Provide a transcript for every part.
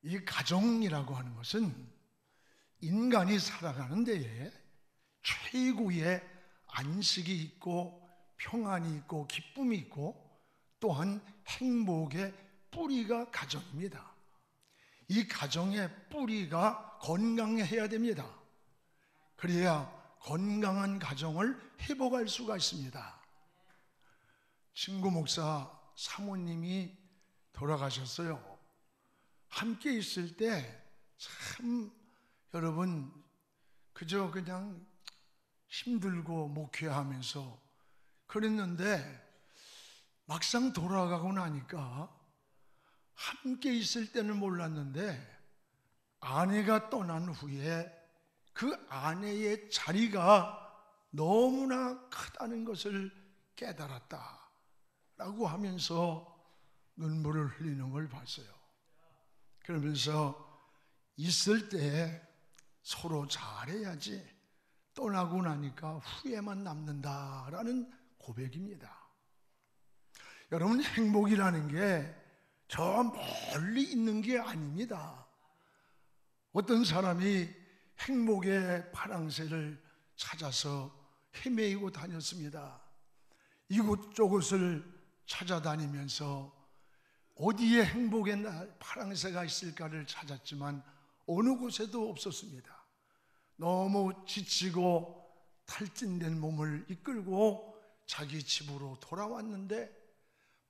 이 가정이라고 하는 것은 인간이 살아가는 데에 최고의 안식이 있고 평안이 있고 기쁨이 있고 또한 행복의 뿌리가 가정입니다. 이 가정의 뿌리가 건강해야 됩니다. 그래야 건강한 가정을 회복할 수가 있습니다. 친구 목사 사모님이 돌아가셨어요. 함께 있을 때 참 여러분 그저 그냥 힘들고 목회하면서 그랬는데 막상 돌아가고 나니까 함께 있을 때는 몰랐는데 아내가 떠난 후에 그 아내의 자리가 너무나 크다는 것을 깨달았다라고 하면서 눈물을 흘리는 걸 봤어요. 그러면서 있을 때 서로 잘해야지 떠나고 나니까 후회만 남는다라는 고백입니다. 여러분, 행복이라는 게 저 멀리 있는 게 아닙니다. 어떤 사람이 행복의 파랑새를 찾아서 헤매이고 다녔습니다. 이곳저곳을 찾아다니면서 어디에 행복의 파랑새가 있을까를 찾았지만 어느 곳에도 없었습니다. 너무 지치고 탈진된 몸을 이끌고 자기 집으로 돌아왔는데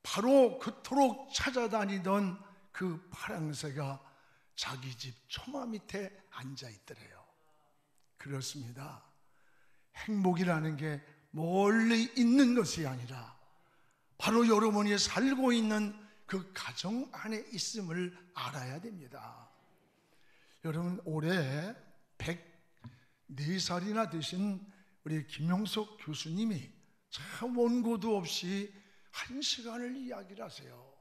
바로 그토록 찾아다니던 그 파랑새가 자기 집 처마 밑에 앉아 있더래요. 그렇습니다. 행복이라는 게 멀리 있는 것이 아니라 바로 여러분이 살고 있는 그 가정 안에 있음을 알아야 됩니다. 여러분, 올해 104살이나 되신 우리 김용석 교수님이 참 원고도 없이 1시간을 이야기를 하세요.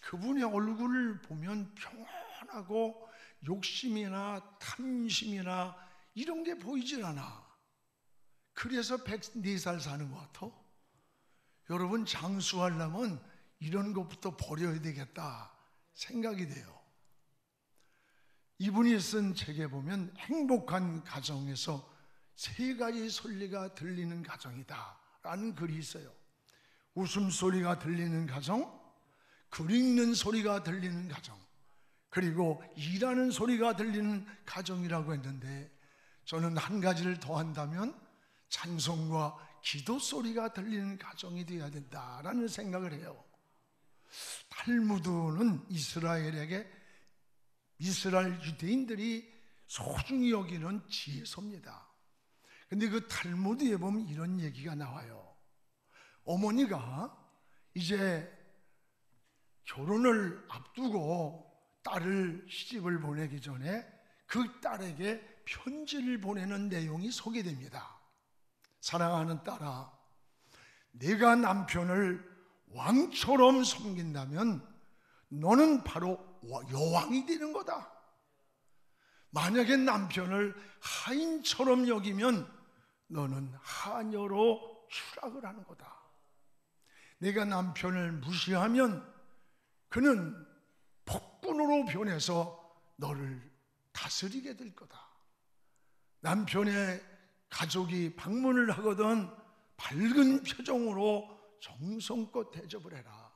그분의 얼굴을 보면 평안하고 욕심이나 탐심이나 이런 게 보이질 않아. 그래서 104살 사는 것 같아. 여러분, 장수하려면 이런 것부터 버려야 되겠다 생각이 돼요. 이분이 쓴 책에 보면 행복한 가정에서 3가지 소리가 들리는 가정이다 라는 글이 있어요. 웃음소리가 들리는 가정, 글 읽는 소리가 들리는 가정, 그리고 일하는 소리가 들리는 가정이라고 했는데 저는 한 가지를 더한다면 찬송과 기도 소리가 들리는 가정이 되어야 된다라는 생각을 해요. 탈무드는 이스라엘 유대인들이 소중히 여기는 지혜서입니다. 근데 그 탈무드에 보면 이런 얘기가 나와요. 어머니가 이제 결혼을 앞두고 딸을 시집을 보내기 전에 그 딸에게 편지를 보내는 내용이 소개됩니다. 사랑하는 딸아, 내가 남편을 왕처럼 섬긴다면 너는 바로 여왕이 되는 거다. 만약에 남편을 하인처럼 여기면 너는 하녀로 추락을 하는 거다. 내가 남편을 무시하면 그는 폭군으로 변해서 너를 다스리게 될 거다. 남편의 가족이 방문을 하거든 밝은 표정으로 정성껏 대접을 해라.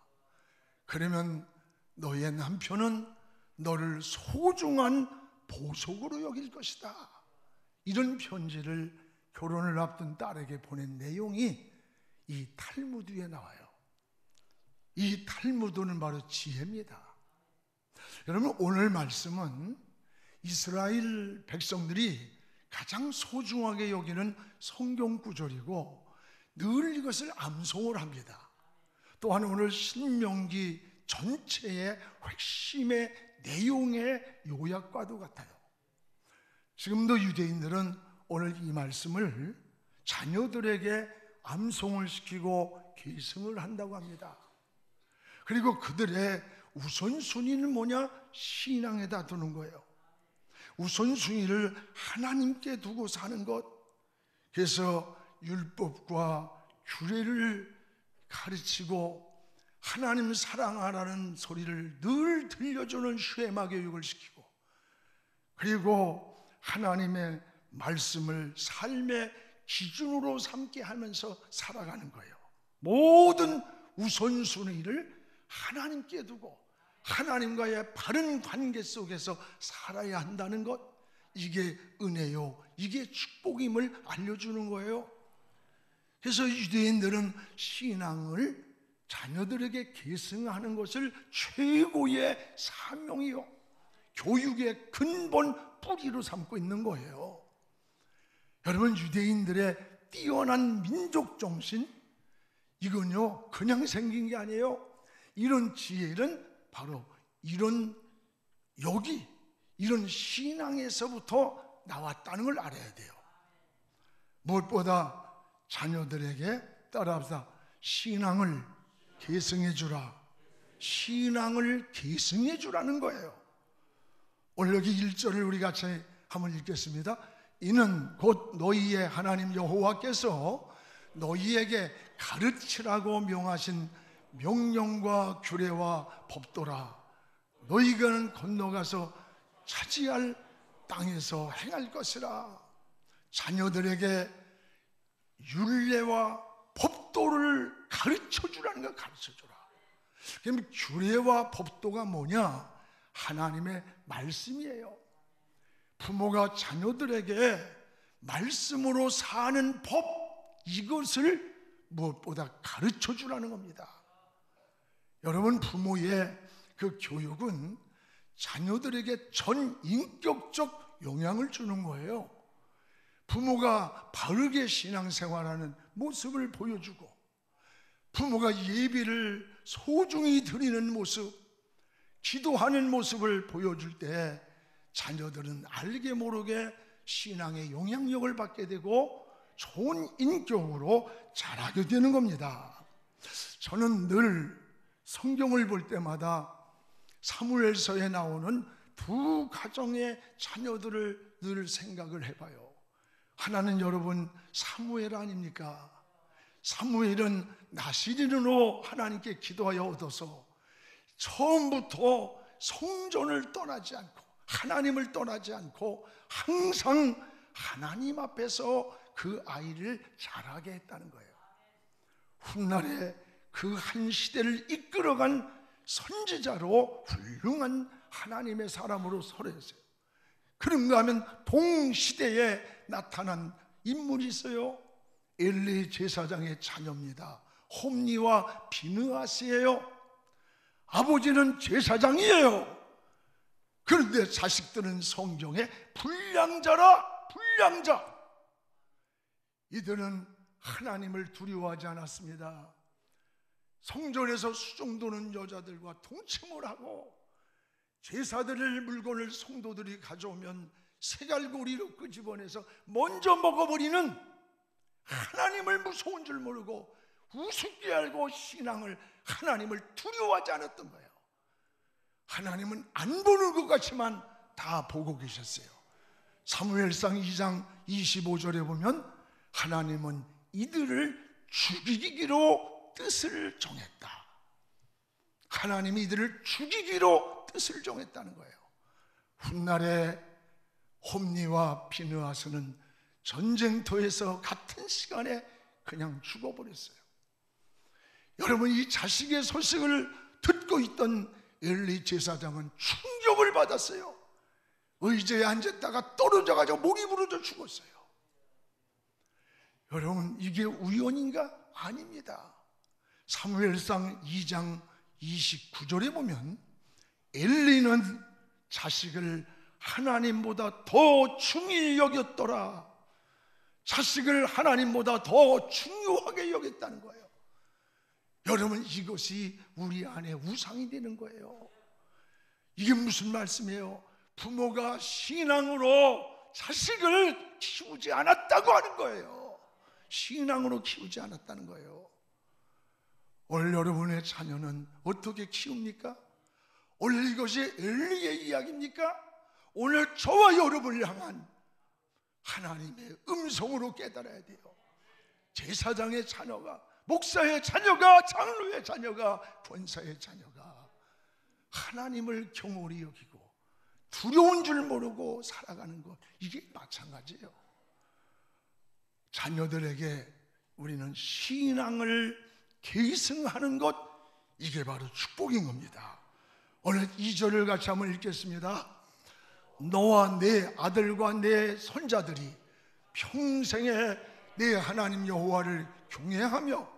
그러면 너의 남편은 너를 소중한 보석으로 여길 것이다. 이런 편지를 결혼을 앞둔 딸에게 보낸 내용이 이 탈무드에 나와요. 이 탈무드는 바로 지혜입니다. 여러분, 오늘 말씀은 이스라엘 백성들이 가장 소중하게 여기는 성경 구절이고 늘 이것을 암송을 합니다. 또한 오늘 신명기 전체의 핵심의 내용의 요약과도 같아요. 지금도 유대인들은 오늘 이 말씀을 자녀들에게 암송을 시키고 계승을 한다고 합니다. 그리고 그들의 우선순위는 뭐냐? 신앙에다 두는 거예요. 우선순위를 하나님께 두고 사는 것. 그래서 율법과 규례를 가르치고 하나님 사랑하라는 소리를 늘 들려주는 쉐마 교육을 시키고, 그리고 하나님의 말씀을 삶의 기준으로 삼게 하면서 살아가는 거예요. 모든 우선순위를 하나님께 두고 하나님과의 바른 관계 속에서 살아야 한다는 것, 이게 은혜요, 이게 축복임을 알려주는 거예요. 그래서 유대인들은 신앙을 자녀들에게 계승하는 것을 최고의 사명이요, 교육의 근본 뿌리로 삼고 있는 거예요. 여러분, 유대인들의 뛰어난 민족 정신, 이건요 그냥 생긴 게 아니에요. 이런 지혜는 바로 이런 신앙에서부터 나왔다는 걸 알아야 돼요. 무엇보다 자녀들에게 따라합시다. 신앙을 계승해 주라. 신앙을 계승해 주라는 거예요. 오늘 여기 1절을 우리 같이 한번 읽겠습니다. 이는 곧 너희의 하나님 여호와께서 너희에게 가르치라고 명하신 명령과 규례와 법도라. 너희가 건너가서 차지할 땅에서 행할 것이라. 자녀들에게 율례와 법도를 가르쳐 주라는 거야. 가르쳐 주라. 그럼 규례와 법도가 뭐냐? 하나님의 말씀이에요. 부모가 자녀들에게 말씀으로 사는 법, 이것을 무엇보다 가르쳐 주라는 겁니다. 여러분, 부모의 그 교육은 자녀들에게 전 인격적 영향을 주는 거예요. 부모가 바르게 신앙생활하는 모습을 보여주고, 부모가 예비를 소중히 드리는 모습, 기도하는 모습을 보여줄 때 자녀들은 알게 모르게 신앙의 영향력을 받게 되고 좋은 인격으로 자라게 되는 겁니다. 저는 늘 성경을 볼 때마다 사무엘서에 나오는 두 가정의 자녀들을 늘 생각을 해봐요. 하나는 여러분 사무엘 아닙니까? 사무엘은 나시린으로 하나님께 기도하여 얻어서 처음부터 성전을 떠나지 않고 하나님을 떠나지 않고 항상 하나님 앞에서 그 아이를 자라게 했다는 거예요. 훗날에 그 한 시대를 이끌어간 선지자로 훌륭한 하나님의 사람으로 서렸어요. 그런가 하면 동시대에 나타난 인물이 있어요. 엘리 제사장의 자녀입니다. 홈니와 비느하스예요. 아버지는 제사장이에요. 그런데 자식들은 성경의 불량자라, 불량자. 이들은 하나님을 두려워하지 않았습니다. 성전에서 수종도는 여자들과 동침을 하고, 제사드릴 물건을 성도들이 가져오면 세갈고리로 끄집어내서 먼저 먹어버리는, 하나님을 무서운 줄 모르고 우습게 알고 신앙을, 하나님을 두려워하지 않았던 거예요. 하나님은 안 보는 것 같지만 다 보고 계셨어요. 사무엘상 2장 25절에 보면 하나님은 이들을 죽이기로 뜻을 정했다. 하나님이 이들을 죽이기로 뜻을 정했다는 거예요. 훗날에 홈니와 비느하스는 전쟁터에서 같은 시간에 그냥 죽어버렸어요. 여러분, 이 자식의 소식을 듣고 있던 엘리 제사장은 충격을 받았어요. 의자에 앉았다가 떨어져가지고 목이 부러져 죽었어요. 여러분, 이게 우연인가? 아닙니다. 사무엘상 2장 29절에 보면 엘리는 자식을 하나님보다 더 중히 여겼더라. 자식을 하나님보다 더 중요하게 여겼다는 거예요. 여러분, 이것이 우리 안에 우상이 되는 거예요. 이게 무슨 말씀이에요? 부모가 신앙으로 자식을 키우지 않았다고 하는 거예요. 신앙으로 키우지 않았다는 거예요. 오늘 여러분의 자녀는 어떻게 키웁니까? 오늘 이것이 엘리의 이야기입니까? 오늘 저와 여러분을 향한 하나님의 음성으로 깨달아야 돼요. 제사장의 자녀가 목사의 자녀가, 장로의 자녀가, 권사의 자녀가 하나님을 경홀히 여기고 두려운 줄 모르고 살아가는 것, 이게 마찬가지예요. 자녀들에게 우리는 신앙을 계승하는 것, 이게 바로 축복인 겁니다. 오늘 2절을 같이 한번 읽겠습니다. 너와 내 아들과 내 손자들이 평생에 내 하나님 여호와를 경외하며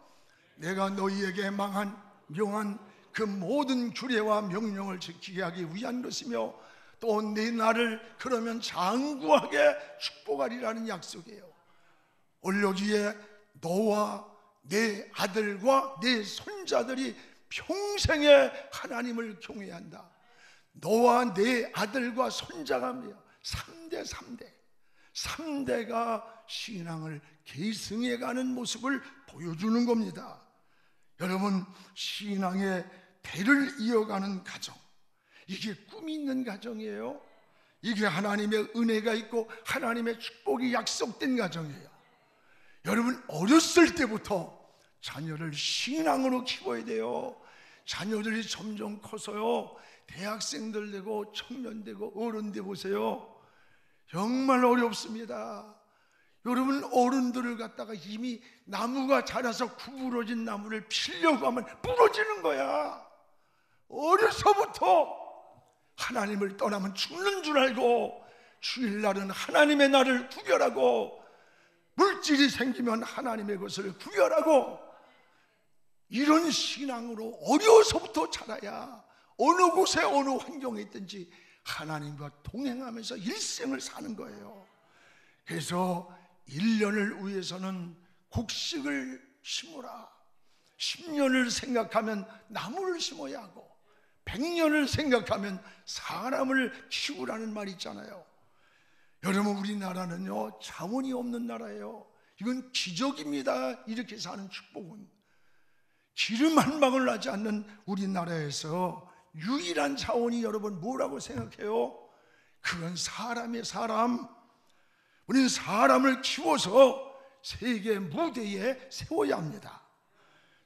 내가 너희에게 명한 그 모든 규례와 명령을 지키게 하기 위한 것이며 또 내 나를 그러면 장구하게 축복하리라는 약속이에요. 오늘 여기에 너와 내 아들과 내 손자들이 평생에 하나님을 경외한다. 너와 내 아들과 손자가 뭐야? 3대가 신앙을 계승해가는 모습을 보여주는 겁니다. 여러분, 신앙의 대를 이어가는 가정, 이게 꿈이 있는 가정이에요. 이게 하나님의 은혜가 있고 하나님의 축복이 약속된 가정이에요. 여러분, 어렸을 때부터 자녀를 신앙으로 키워야 돼요. 자녀들이 점점 커서요, 대학생들 되고 청년 되고 어른 돼 보세요. 정말 어렵습니다. 여러분, 어른들을 갖다가 이미 나무가 자라서 구부러진 나무를 피려고 하면 부러지는 거야. 어려서부터 하나님을 떠나면 죽는 줄 알고 주일날은 하나님의 날을 구별하고 물질이 생기면 하나님의 것을 구별하고 이런 신앙으로 어려서부터 자라야 어느 곳에 어느 환경에 있든지 하나님과 동행하면서 일생을 사는 거예요. 그래서 1년을 위해서는 곡식을 심으라. 10년을 생각하면 나무를 심어야 하고 100년을 생각하면 사람을 키우라는 말이 있잖아요. 여러분, 우리나라는요 자원이 없는 나라예요. 이건 기적입니다. 이렇게 사는 축복은. 기름 한 방울 나지 않는 우리나라에서 유일한 자원이 여러분 뭐라고 생각해요? 그건 사람의 사람. 우리는 사람을 키워서 세계 무대에 세워야 합니다.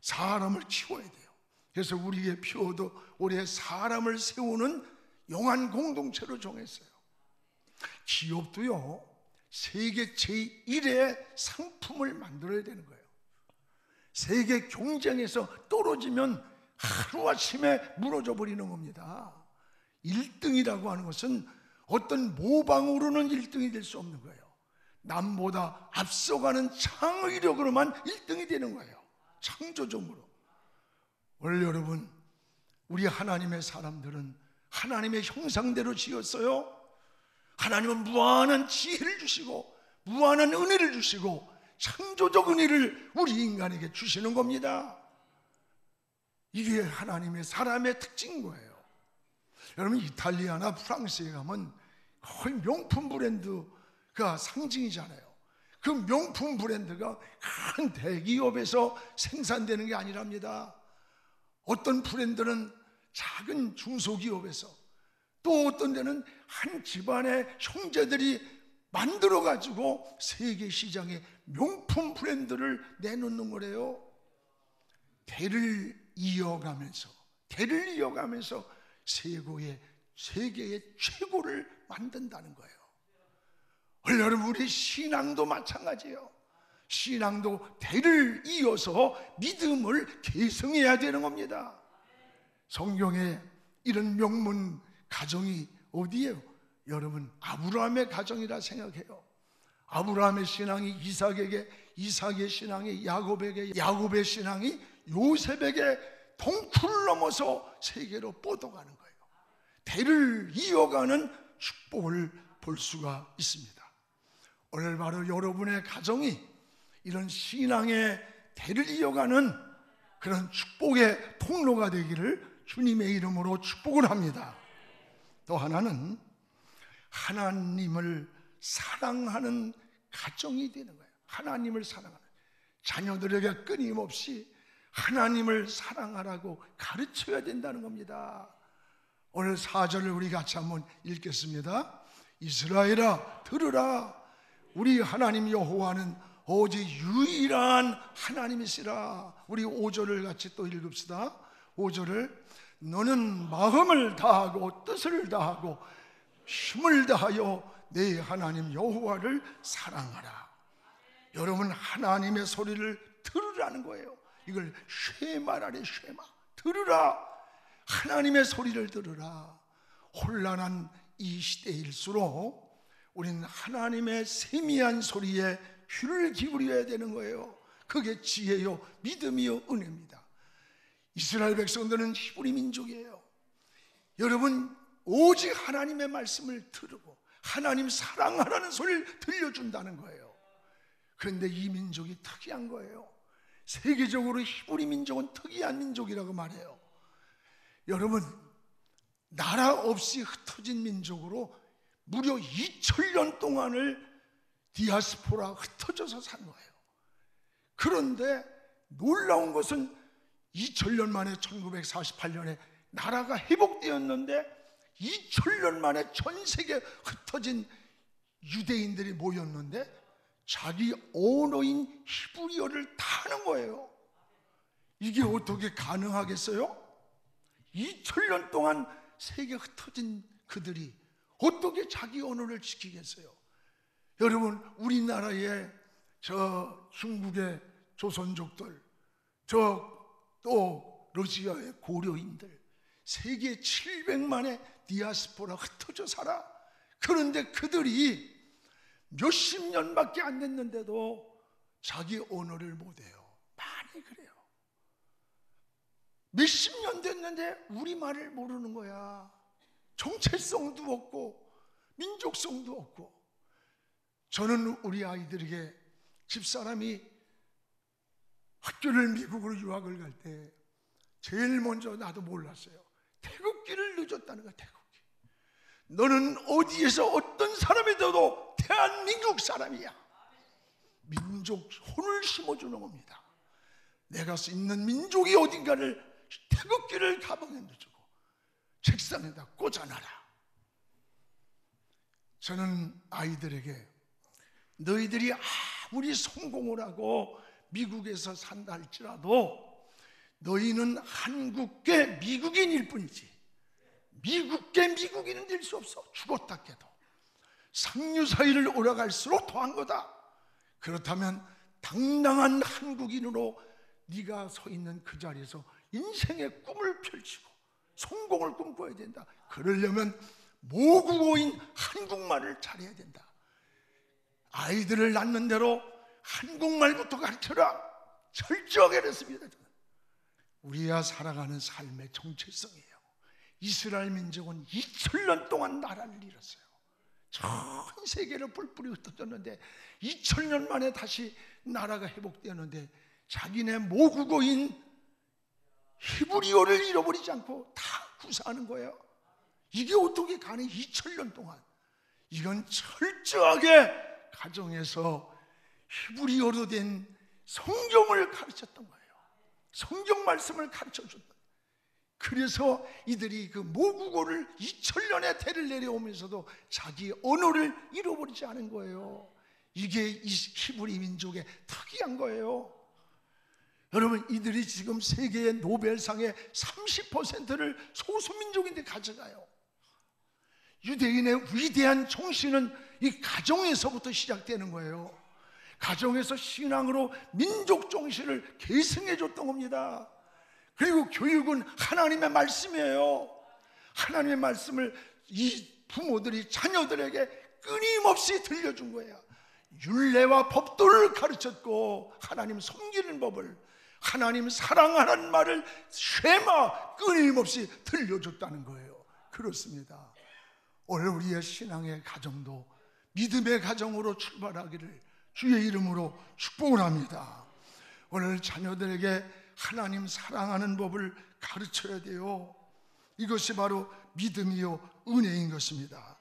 사람을 키워야 돼요. 그래서 우리의 표도 올해 사람을 세우는 영한 공동체로 정했어요. 기업도요 세계 제1의 상품을 만들어야 되는 거예요. 세계 경쟁에서 떨어지면 하루아침에 무너져 버리는 겁니다. 1등이라고 하는 것은 어떤 모방으로는 1등이 될 수 없는 거예요. 남보다 앞서가는 창의력으로만 1등이 되는 거예요. 창조적으로. 오늘 여러분, 우리 하나님의 사람들은 하나님의 형상대로 지었어요. 하나님은 무한한 지혜를 주시고 무한한 은혜를 주시고 창조적 은혜를 우리 인간에게 주시는 겁니다. 이게 하나님의 사람의 특징인 거예요. 여러분, 이탈리아나 프랑스에 가면 거의 명품 브랜드가 상징이잖아요. 그 명품 브랜드가 큰 대기업에서 생산되는 게 아니랍니다. 어떤 브랜드는 작은 중소기업에서, 또 어떤 데는 한 집안의 형제들이 만들어가지고 세계 시장에 명품 브랜드를 내놓는 거래요. 대를 이어가면서 세계의 최고를 만든다는 거예요. 오늘 여러분, 우리 신앙도 마찬가지예요. 신앙도 대를 이어서 믿음을 계승해야 되는 겁니다. 성경에 이런 명문 가정이 어디예요? 여러분, 아브라함의 가정이라 생각해요. 아브라함의 신앙이 이삭에게, 이삭의 신앙이 야곱에게, 야곱의 신앙이 요셉에게 덩쿨 넘어서 세계로 뻗어가는 거예요. 대를 이어가는 축복을 볼 수가 있습니다. 오늘 바로 여러분의 가정이 이런 신앙의 대를 이어가는 그런 축복의 통로가 되기를 주님의 이름으로 축복을 합니다. 또 하나는 하나님을 사랑하는 가정이 되는 거예요. 하나님을 사랑하는, 자녀들에게 끊임없이 하나님을 사랑하라고 가르쳐야 된다는 겁니다. 오늘 4절을 우리 같이 한번 읽겠습니다. 이스라엘아, 들으라. 우리 하나님 여호와는 오직 유일한 하나님이시라. 우리 5절을 같이 또 읽읍시다. 5절을 너는 마음을 다하고 뜻을 다하고 힘을 다하여 내 하나님 여호와를 사랑하라. 여러분, 하나님의 소리를 들으라는 거예요. 이걸 쉐마라래. 쉐마, 들으라. 하나님의 소리를 들으라. 혼란한 이 시대일수록 우리는 하나님의 세미한 소리에 귀를 기울여야 되는 거예요. 그게 지혜요 믿음이요 은혜입니다. 이스라엘 백성들은 히브리 민족이에요. 여러분, 오직 하나님의 말씀을 들으고 하나님 사랑하라는 소리를 들려준다는 거예요. 그런데 이 민족이 특이한 거예요. 세계적으로 히브리 민족은 특이한 민족이라고 말해요. 여러분, 나라 없이 흩어진 민족으로 무려 2000년 동안을 디아스포라 흩어져서 산 거예요. 그런데 놀라운 것은 2000년 만에 1948년에 나라가 회복되었는데 2000년 만에 전 세계 흩어진 유대인들이 모였는데 자기 언어인 히브리어를 다 하는 거예요. 이게 어떻게 가능하겠어요? 2000년 동안 세계 흩어진 그들이 어떻게 자기 언어를 지키겠어요? 여러분, 우리나라의 저 중국의 조선족들, 또 러시아의 고려인들, 세계 700만의 디아스포라 흩어져 살아. 그런데 그들이 몇십 년밖에 안 됐는데도 자기 언어를 못해요. 많이 그래요. 몇십 년 됐는데 우리말을 모르는 거야. 정체성도 없고 민족성도 없고. 저는 우리 아이들에게 집사람이 학교를 미국으로 유학을 갈 때 제일 먼저, 나도 몰랐어요, 태극기를 넣어줬다는 거야. 태극기. 너는 어디에서 어떤 사람이더라도 대한민국 사람이야. 민족 혼을 심어주는 겁니다. 내가 있는 민족이 어딘가를 태극기를 가방에 넣어주고 책상에다 꽂아놔라. 저는 아이들에게 너희들이 아무리 성공을 하고 미국에서 산다 할지라도 너희는 한국계 미국인일 뿐이지 미국계 미국인은 될 수 없어. 죽었다 깨도 상류 사회를 올라갈수록 더한 거다. 그렇다면 당당한 한국인으로 네가 서 있는 그 자리에서 인생의 꿈을 펼치고 성공을 꿈꿔야 된다. 그러려면 모국어인 한국말을 잘해야 된다. 아이들을 낳는 대로 한국말부터 가르쳐라. 철저하게 그랬습니다. 우리가 살아가는 삶의 정체성이에요. 이스라엘 민족은 2000년 동안 나라를 잃었어요. 전 세계를 뿔뿔이 흩어졌는데 2000년 만에 다시 나라가 회복되었는데 자기네 모국어인 히브리어를 잃어버리지 않고 다 구사하는 거예요. 이게 어떻게 가능해? 2000년 동안. 이건 철저하게 가정에서 히브리어로 된 성경을 가르쳤던 거예요. 성경 말씀을 가르쳐줬던. 그래서 이들이 그 모국어를 2000년의 대를 내려오면서도 자기 언어를 잃어버리지 않은 거예요. 이게 이 히브리 민족의 특이한 거예요. 여러분, 이들이 지금 세계의 노벨상의 30%를 소수민족인데 가져가요. 유대인의 위대한 정신은 이 가정에서부터 시작되는 거예요. 가정에서 신앙으로 민족 정신을 계승해 줬던 겁니다. 그리고 교육은 하나님의 말씀이에요. 하나님의 말씀을 이 부모들이 자녀들에게 끊임없이 들려준 거예요. 율례와 법도를 가르쳤고 하나님 섬기는 법을, 하나님 사랑하라는 말을 쉐마 끊임없이 들려줬다는 거예요. 그렇습니다. 오늘 우리의 신앙의 가정도 믿음의 가정으로 출발하기를 주의 이름으로 축복을 합니다. 오늘 자녀들에게 하나님 사랑하는 법을 가르쳐야 돼요. 이것이 바로 믿음이요 은혜인 것입니다.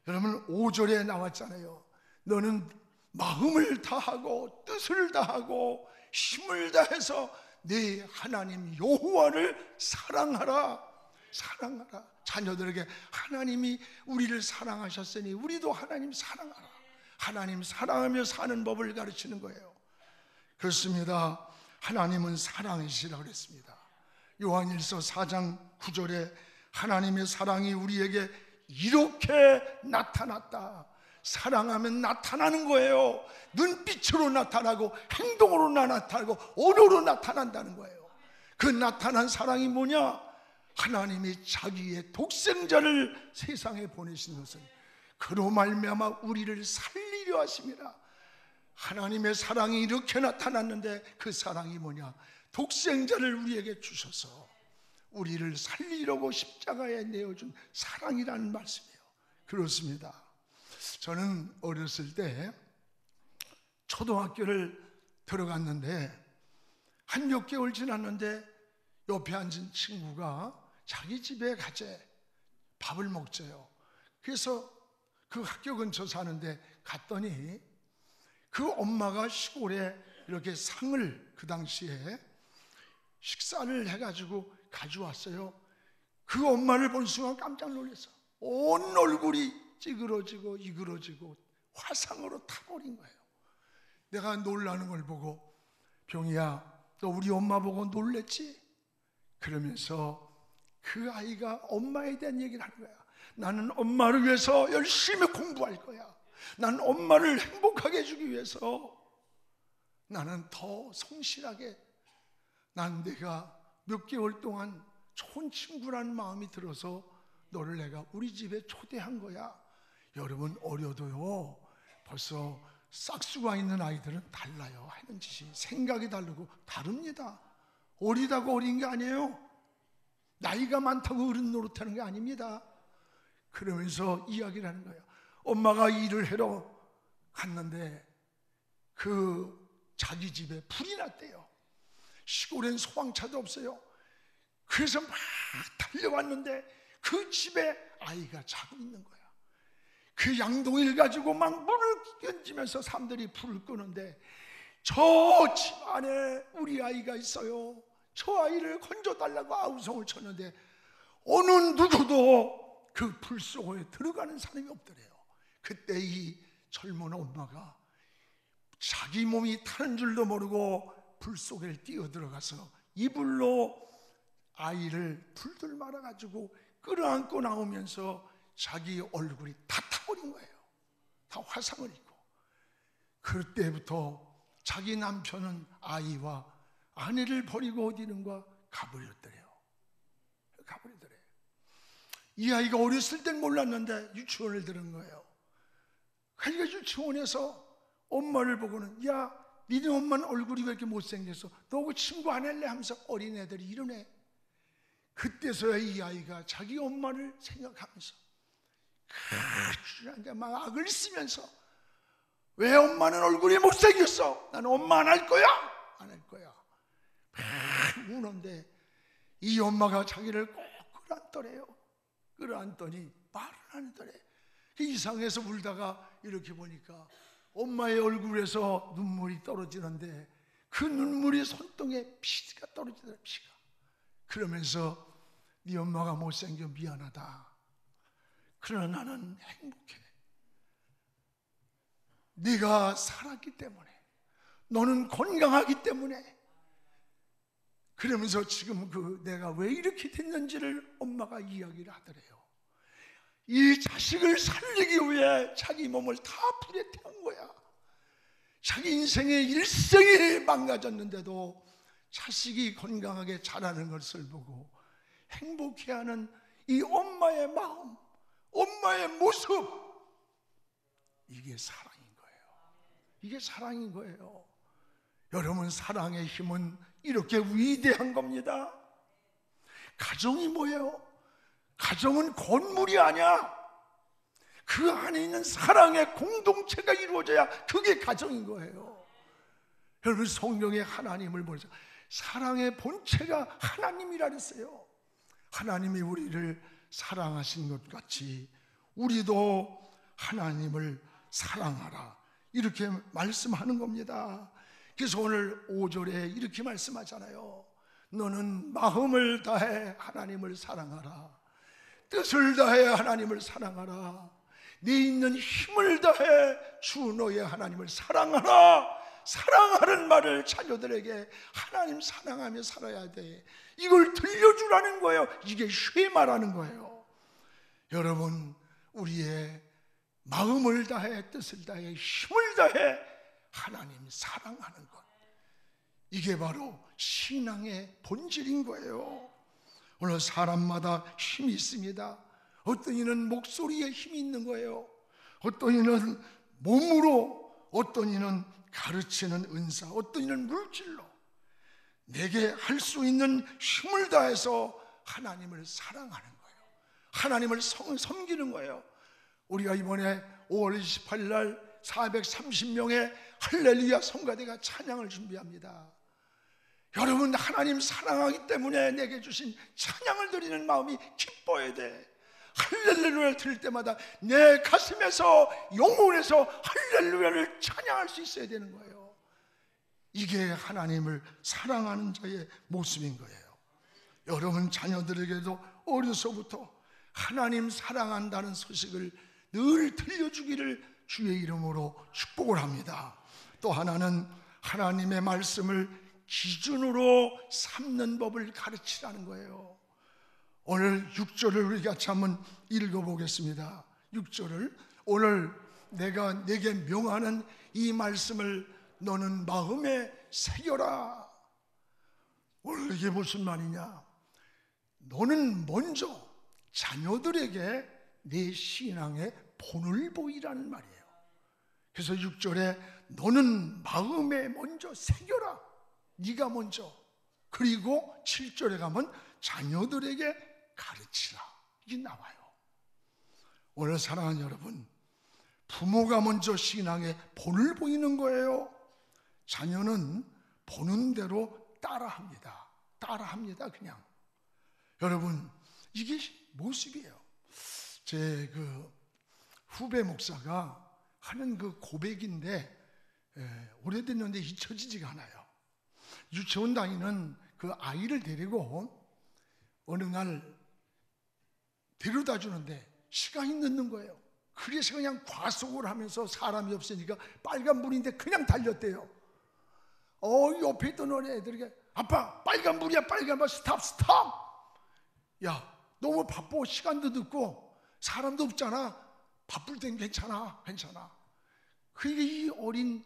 여러분, 5절에 나왔잖아요. 너는 마음을 다하고 뜻을 다하고 힘을 다해서 네 하나님 여호와를 사랑하라. 자녀들에게 하나님이 우리를 사랑하셨으니 우리도 하나님 사랑하라. 하나님 사랑하며 사는 법을 가르치는 거예요. 그렇습니다. 하나님은 사랑이시라 그랬습니다. 요한일서 4장 9절에 하나님의 사랑이 우리에게 이렇게 나타났다. 사랑하면 나타나는 거예요. 눈빛으로 나타나고 행동으로 나타나고 언어로 나타난다는 거예요. 그 나타난 사랑이 뭐냐? 하나님이 자기의 독생자를 세상에 보내신 것은 그로 말미암아 우리를 살리려 하심이라. 하나님의 사랑이 이렇게 나타났는데 그 사랑이 뭐냐? 독생자를 우리에게 주셔서 우리를 살리려고 십자가에 내어준 사랑이라는 말씀이에요. 그렇습니다. 저는 어렸을 때 초등학교를 들어갔는데 한 몇 개월 지났는데 옆에 앉은 친구가 자기 집에 가재 밥을 먹재요. 그래서 그 학교 근처 사는데 갔더니 그 엄마가 시골에 이렇게 상을 그 당시에 식사를 해가지고 가져왔어요. 그 엄마를 본 순간 깜짝 놀랐어. 온 얼굴이 찌그러지고 이그러지고 화상으로 타버린 거예요. 내가 놀라는 걸 보고 병이야, 너 우리 엄마 보고 놀랬지? 그러면서 그 아이가 엄마에 대한 얘기를 하는 거야. 나는 엄마를 위해서 열심히 공부할 거야. 나는 엄마를 행복하게 해주기 위해서 나는 더 성실하게, 난 내가 몇 개월 동안 좋은 친구라는 마음이 들어서 너를 내가 우리 집에 초대한 거야. 여러분 어려도요 벌써 싹수가 있는 아이들은 달라요. 하는 짓이 생각이 다르고 다릅니다. 어리다고 어린 게 아니에요. 나이가 많다고 어른 노릇하는 게 아닙니다. 그러면서 이야기를 하는 거예요. 엄마가 일을 하러 갔는데 그 자기 집에 불이 났대요. 시골엔 소방차도 없어요. 그래서 막 달려왔는데 그 집에 아이가 자고 있는 거야. 그 양동이를 가지고 막 물을 던지면서 사람들이 불을 끄는데 저 집 안에 우리 아이가 있어요. 저 아이를 건져달라고 아우성을 쳤는데 어느 누구도 그 불 속에 들어가는 사람이 없더래요. 그때 이 젊은 엄마가 자기 몸이 타는 줄도 모르고 불 속에 뛰어들어가서 이불로 아이를 둘둘 말아가지고 끌어안고 나오면서 자기 얼굴이 다 타버린 거예요. 다 화상을 입고. 그때부터 자기 남편은 아이와 아내를 버리고 어디는가 가버렸더래요. 가버리더래요. 이 아이가 어렸을 땐 몰랐는데 유치원을 들은 거예요. 그러니까 유치원에서 엄마를 보고는 야, 니네 엄마는 얼굴이 왜 이렇게 못생겼어? 너 그 친구 안 할래? 하면서 어린애들이 이러네. 그때서야 이 아이가 자기 엄마를 생각하면서 막 악을 쓰면서 왜 엄마는 얼굴이 못생겼어? 나는 엄마 안 할 거야. 안 할 거야. 막 우는데 이 엄마가 자기를 꼭 끌어안더래요. 끌어안더니 말을 안 하더래. 이상해서 울다가 이렇게 보니까 엄마의 얼굴에서 눈물이 떨어지는데 그 눈물이 손등에 피가 떨어지더래. 피가. 그러면서 네 엄마가 못생겨 미안하다. 그러나 나는 행복해. 네가 살았기 때문에, 너는 건강하기 때문에. 그러면서 지금 그 내가 왜 이렇게 됐는지를 엄마가 이야기를 하더래요. 이 자식을 살리기 위해 자기 몸을 다 불에 태운 거야. 자기 인생의 일생이 망가졌는데도 자식이 건강하게 자라는 것을 보고 행복해하는 이 엄마의 마음, 엄마의 모습, 이게 사랑인 거예요. 이게 사랑인 거예요. 여러분, 사랑의 힘은 이렇게 위대한 겁니다. 가정이 뭐예요? 가정은 건물이 아니야. 그 안에 있는 사랑의 공동체가 이루어져야 그게 가정인 거예요. 여러분, 성경에 하나님을 보면서 사랑의 본체가 하나님이라 그랬어요. 하나님이 우리를 사랑하신 것 같이 우리도 하나님을 사랑하라, 이렇게 말씀하는 겁니다. 그래서 오늘 5절에 이렇게 말씀하잖아요. 너는 마음을 다해 하나님을 사랑하라. 뜻을 다해 하나님을 사랑하라. 네 있는 힘을 다해 주 너의 하나님을 사랑하라. 사랑하는 말을 자녀들에게 하나님 사랑하며 살아야 돼. 이걸 들려주라는 거예요. 이게 쉐마라는 거예요. 여러분, 우리의 마음을 다해, 뜻을 다해, 힘을 다해 하나님 사랑하는 것, 이게 바로 신앙의 본질인 거예요. 오늘 사람마다 힘이 있습니다. 어떤 이는 목소리에 힘이 있는 거예요. 어떤 이는 몸으로, 어떤 이는 가르치는 은사, 어떤 이는 물질로 내게 할 수 있는 힘을 다해서 하나님을 사랑하는 거예요. 하나님을 섬기는 거예요. 우리가 이번에 5월 28일 날 430명의 할렐루야 성가대가 찬양을 준비합니다. 여러분, 하나님 사랑하기 때문에 내게 주신 찬양을 드리는 마음이 기뻐야 돼. 할렐루야를 들을 때마다 내 가슴에서, 영혼에서 할렐루야를 찬양할 수 있어야 되는 거예요. 이게 하나님을 사랑하는 자의 모습인 거예요. 여러분 자녀들에게도 어려서부터 하나님 사랑한다는 소식을 늘 들려주기를 주의 이름으로 축복을 합니다. 또 하나는 하나님의 말씀을 기준으로 삼는 법을 가르치라는 거예요. 오늘 6절을 우리 같이 한번 읽어보겠습니다. 6절을, 오늘 내가 내게 명하는 이 말씀을 너는 마음에 새겨라. 오늘 이게 무슨 말이냐? 너는 먼저 자녀들에게 내 신앙의 본을 보이라는 말이에요. 그래서 6절에 너는 마음에 먼저 새겨라. 네가 먼저. 그리고 7절에 가면 자녀들에게 가르치라. 이게 나와요. 오늘 사랑하는 여러분, 부모가 먼저 신앙의 본을 보이는 거예요. 자녀는 보는 대로 따라합니다. 따라합니다, 그냥. 여러분, 이게 모습이에요. 제 후배 목사가 하는 고백인데, 오래됐는데 잊혀지지가 않아요. 유치원 다니는 그 아이를 데리고 어느 날 데려다 주는데 시간이 늦는 거예요. 그래서 그냥 과속을 하면서 사람이 없으니까 빨간불인데 그냥 달렸대요. 옆에 있던 어린 애들에게 아빠 빨간불이야, 빨간불, 스탑. 야, 너무 바빠, 시간도 늦고 사람도 없잖아. 바쁠 땐 괜찮아. 그러니까 이 어린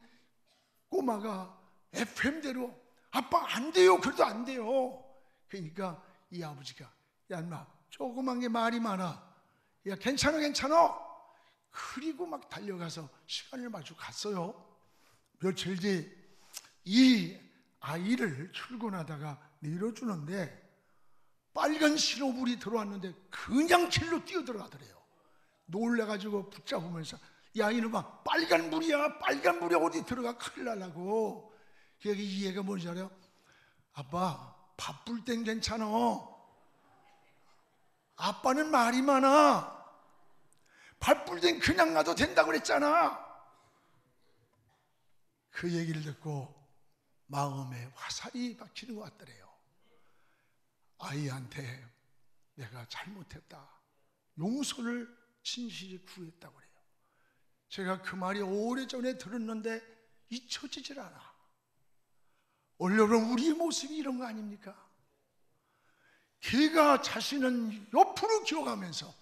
꼬마가 FM대로 아빠 안 돼요. 그래도 안 돼요. 그러니까 이 아버지가 야 인마 조그만 게 말이 많아. 야 괜찮아. 그리고 막 달려가서 시간을 맞추고 갔어요. 며칠 뒤 이 아이를 출근하다가 내려주는데 빨간 신호불이 들어왔는데 그냥 길로 뛰어들어가더래요. 놀래가지고 붙잡으면서 야 이놈아 빨간불이야 어디 들어가 큰일 나려고. 그러니까 이 애가 뭔지 알아요? 아빠 바쁠 땐 괜찮아. 아빠는 말이 많아. 바쁠 땐 그냥 가도 된다고 그랬잖아. 그 얘기를 듣고 마음에 화살이 박히는 것 같더래요. 아이한테 내가 잘못했다, 용서를 진실히 구했다고 그래요. 제가 그 말이 오래전에 들었는데 잊혀지질 않아. 여러분, 우리의 모습이 이런 거 아닙니까? 걔가 자신은 옆으로 기어가면서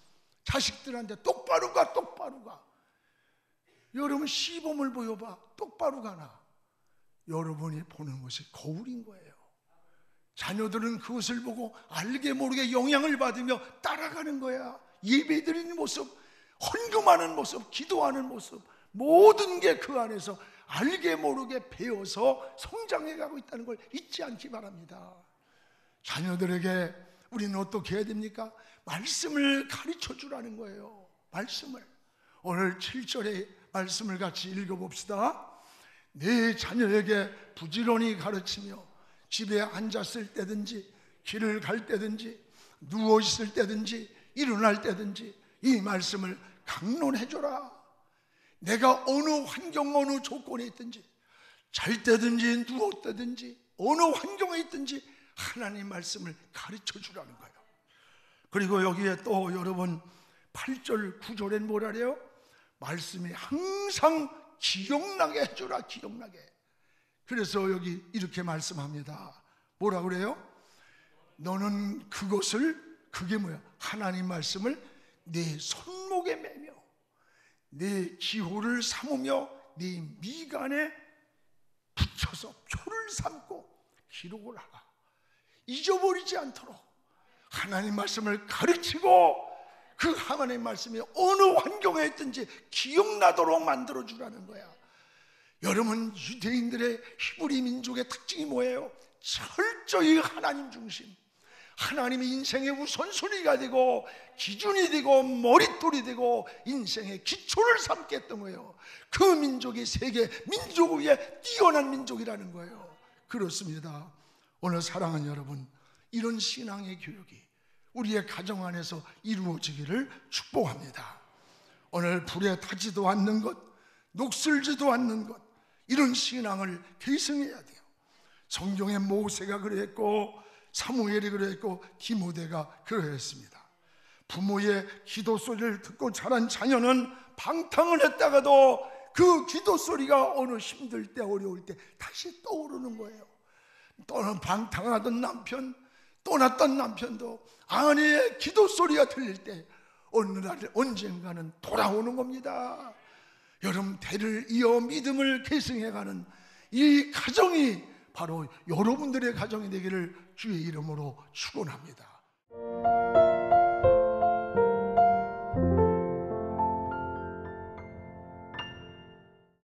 자식들한테 똑바로 가. 여러분 시범을 보여봐. 똑바로 가나? 여러분이 보는 것이 거울인 거예요. 자녀들은 그것을 보고 알게 모르게 영향을 받으며 따라가는 거야. 예배드리는 모습, 헌금하는 모습, 기도하는 모습, 모든 게 그 안에서 알게 모르게 배워서 성장해 가고 있다는 걸 잊지 않기 바랍니다. 자녀들에게 우리는 어떻게 해야 됩니까? 말씀을 가르쳐 주라는 거예요. 말씀을. 오늘 7절의 말씀을 같이 읽어봅시다. 내 자녀에게 부지런히 가르치며 집에 앉았을 때든지 길을 갈 때든지 누워 있을 때든지 일어날 때든지 이 말씀을 강론해 줘라. 내가 어느 환경 어느 조건에 있든지 잘 때든지 누웠다든지 어느 환경에 있든지 하나님 말씀을 가르쳐 주라는 거예요. 그리고 여기에 또 여러분 8절 9절엔 뭐라 그래요? 말씀이 항상 기억나게 해주라, 기억나게. 그래서 여기 이렇게 말씀합니다. 뭐라 그래요? 너는 그게 뭐야? 하나님 말씀을 내 손목에 매며 내 기호를 삼으며 네 미간에 붙여서 표를 삼고 기록을 하라. 잊어버리지 않도록 하나님 말씀을 가르치고 그 하나님 말씀이 어느 환경에 있든지 기억나도록 만들어주라는 거야. 여러분, 유대인들의 히브리 민족의 특징이 뭐예요? 철저히 하나님 중심. 하나님이 인생의 우선순위가 되고 기준이 되고 머릿돌이 되고 인생의 기초를 삼게 했던 거예요. 그 민족이 세계 민족 위에 뛰어난 민족이라는 거예요. 그렇습니다. 오늘 사랑하는 여러분, 이런 신앙의 교육이 우리의 가정 안에서 이루어지기를 축복합니다. 오늘 불에 타지도 않는 것, 녹슬지도 않는 것, 이런 신앙을 계승해야 돼요. 성경에 모세가 그랬고 사무엘이 그랬고 디모데가 그랬습니다. 부모의 기도 소리를 듣고 자란 자녀는 방탕을 했다가도 그 기도 소리가 어느 힘들 때 어려울 때 다시 떠오르는 거예요. 또는 방탕하던 남편, 떠났던 남편도 아내의 기도 소리가 들릴 때 어느 날 언젠가는 돌아오는 겁니다. 여러분, 대를 이어 믿음을 계승해가는 이 가정이 바로 여러분들의 가정이 되기를 주의 이름으로 축원합니다.